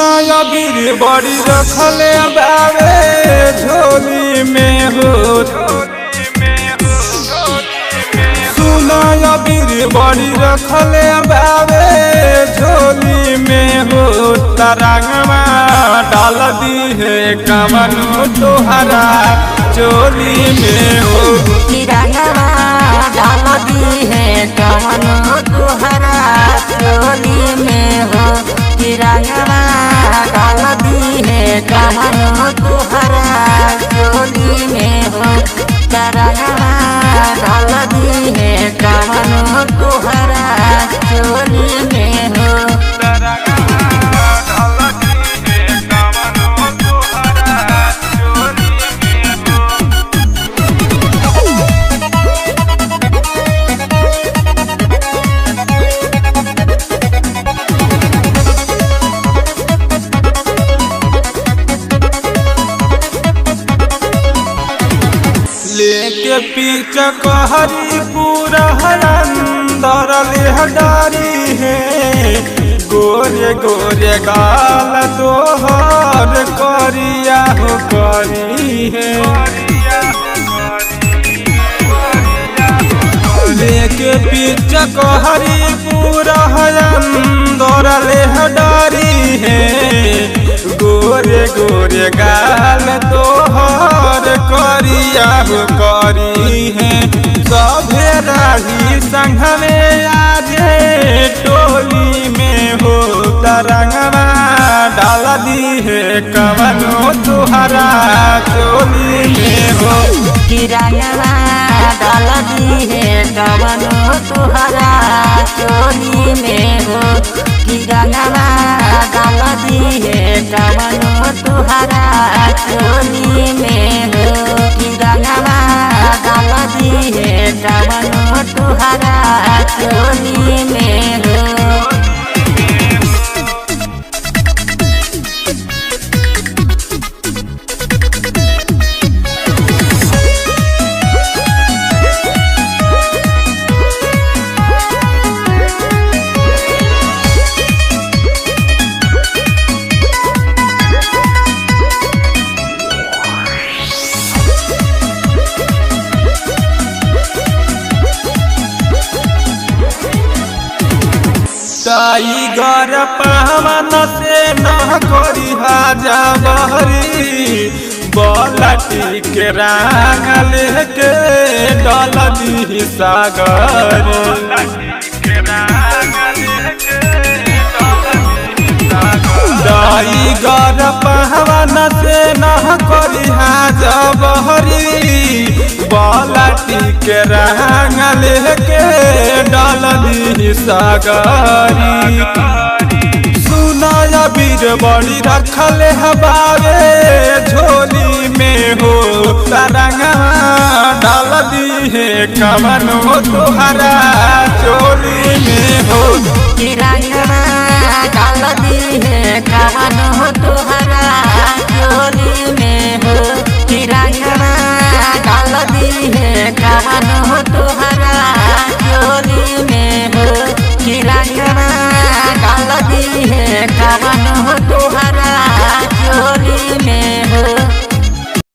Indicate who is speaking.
Speaker 1: सुनाया बीर बड़ी रखले बावे झोली में हो। सुनाया बीर बड़ी रखले बावे झोली में हो। तरंगवा डाल दी है कमनो तोहरा चोली में हो।
Speaker 2: तिरंगवा डाल दी है कमनो तोहरा चोली में हो। तिरंगवा डाल दी है कमनो तोहरा चोली में हो। तिरंगवा डाल दी है कमनो तोहरा चोली में हो।
Speaker 1: लेके पीछे कहरी पूरा अंदर लेहदारी है। गोरे गोरे गाल तोहर करिया हो करी है। लेके पीछे कहरी पूरा अंदर लेहदारी है। गोरे गोरे गाल तोहर करिया हो करी है। सभे राही संघ में आजे टोली में हो। तरंगवा डाल दी है कमनो तोहरा चोली में हो।
Speaker 2: तिरंगवा डाल दी है कमनो तोहरा चोली में हो। तिरंगवा डाल दी है कमनो तोहरा चोली में हो। तिरंगवा डाल दी है कमनो तोहरा चोली में हो।
Speaker 1: टाइगर पवन से न करी हाजा बहरी। बलटी के रंग लेके डाल दी सागर। टाइगर पवन से न करी हाजा बहरी। बलटी के रंग लेके डाल दी सागरी। सुनाया बीर बड़ी रखले हबावे झोली में हो। तरंगवा डाल दी है कमनो तोहरा चोली में हो।
Speaker 2: तिरंगवा डाल दी है कमनो तोहरा चोली में हो। तिरंगवा डाल दी है कमनो तोहरा चोली में हो। तिरंगवा डाल दी है कमनो तोहरा